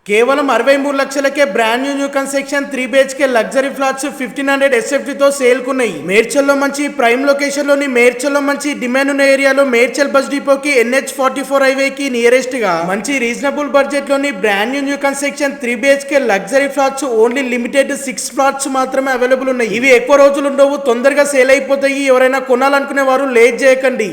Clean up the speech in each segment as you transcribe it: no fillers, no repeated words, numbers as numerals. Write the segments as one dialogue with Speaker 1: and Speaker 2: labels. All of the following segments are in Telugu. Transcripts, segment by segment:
Speaker 1: కేవలం 63 లక్షలకే brand new construction 3 BHK luxury flats 1500 SFT తో సేల్ కున్నాయి. మేడ్చల్లో మంచి ప్రైమ్ లొకేషన్ లోని మేడ్చల్లో మంచి డిమాండ్ ఉన్న ఏరియాలో మేడ్చల్ బస్ డిపోకి NH44 హైవే కి నియరెస్ట్ గా మంచి రీజనబుల్ బడ్జెట్ లోని brand new construction 3 BHK luxury flats only limited 6 flats మాత్రమే అవైలబుల్ ఉన్నాయి. ఇవి ఎక్కువ రోజులు ఉండవు, తొందరగా సేల్ అయిపోతాయి. ఎవరైనా కొనాలనుకునే వారు లేట్ చేయకండి.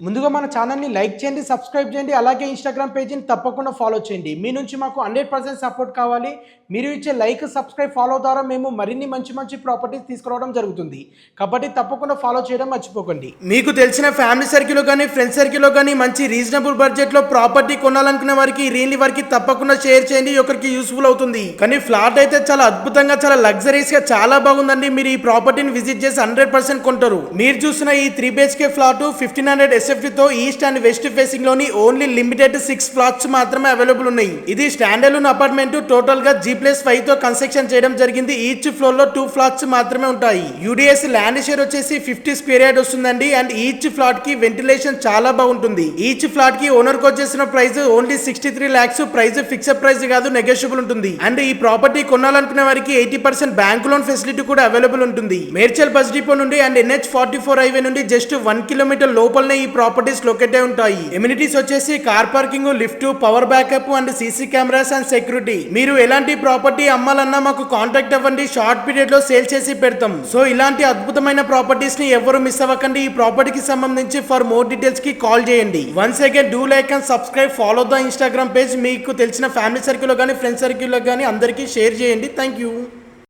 Speaker 1: ముందుగా మన ఛానల్ని లైక్ చేయండి, సబ్స్క్రైబ్ చేయండి, అలాగే ఇన్స్టాగ్రామ్ పేజీని తప్పకుండా ఫాలో చేయండి. మీ నుంచి మాకు 100% సపోర్ట్ కావాలి. మీరు ఇచ్చే లైక్, సబ్స్క్రైబ్, ఫాలో ద్వారా మేము మరిన్ని మంచి మంచి ప్రాపర్టీస్ తీసుకురావడం జరుగుతుంది. కాబట్టి తప్పకుండా ఫాలో చేయడం మర్చిపోకండి. మీకు తెలిసిన ఫ్యామిలీ సర్కిల్లో కానీ ఫ్రెండ్స్ సర్కిల్లో కానీ మంచి రీజనబుల్ బడ్జెట్లో ప్రాపర్టీ కొనాలనుకునే వారికి రియల్లీ వారికి తప్పకుండా షేర్ చేయండి. ఒకరికి యూస్ఫుల్ అవుతుంది. కానీ ఫ్లాట్ అయితే చాలా అద్భుతంగా, చాలా లగ్జరీస్గా చాలా బాగుందండి. మీరు ఈ ప్రాపర్టీని విజిట్ చేసి 100% కొంటారు. మీరు చూసిన ఈ 3 BHK ఫ్లాట్ 1500 SFT తో ఈస్ట్ అండ్ వెస్ట్ ఫేసింగ్ లోని ఓన్లీ లిమిటెడ్ 6 ఫ్లాట్స్ మాత్రమే అవైలబుల్ ఉన్నాయి. ఇది స్టాండ్ అలోన్ అపార్ట్మెంట్. టోటల్ గా G+5 తో కన్స్ట్రక్షన్ చేయడం జరిగింది. ఈచ్ ఫ్లోర్ లో 2 ఫ్లాట్స్ మాత్రమే ఉంటాయి. UDS ల్యాండ్ షేర్ వచ్చేసి 50 స్క్వేర్ యార్డ్ వస్తుందండి. అండ్ ఈచ్ ఫ్లాట్ కి వెంటిలేషన్ చాలా బాగుంటుంది. ఈచ్ ఫ్లాట్ కి ఓనర్ కి వచ్చేసిన price only 63 lakhs. Price fixed price కాదు, నెగోషియబుల్ ఉంటుంది. అండ్ ఈ ప్రాపర్టీ కొనాలనుకునే వారికి 80% బ్యాంక్ లోన్ ఫెసిలిటీ కూడా అవైలబుల్ ఉంటుంది. మేడ్చల్ బస్ డిపో నుండి అండ్ NH44 హైవే నుండి జస్ట్ 1 కిలోమీటర్ లోపలనే ఈ ప్రాపర్టీస్ లొకేట్ అయి ఉంటాయి. ఎమ్యూనిటీస్ వచ్చేసి car parking, lift, power backup and CC cameras and security. మీరు ఎలాంటి ప్రాపర్టీ అమ్మాలన్నా మాకు కాంటాక్ట్ అవ్వండి. షార్ట్ పీరియడ్ లో సేల్ చేసి పెడతాం. సో ఇలాంటి అద్భుతమైన ప్రాపర్టీస్ ని ఎవరు మిస్ అవ్వకండి. ఈ ప్రాపర్టీకి సంబంధించి ఫర్ మోర్ డీటెయిల్స్ కి కాల్ చేయండి. Once again do like and subscribe, follow the Instagram page. మీకు తెలిసిన ఫ్యామిలీ సర్కిల్ లో కానీ ఫ్రెండ్స్ సర్కిల్ లో కానీ అందరికీ షేర్ చేయండి. Thank you.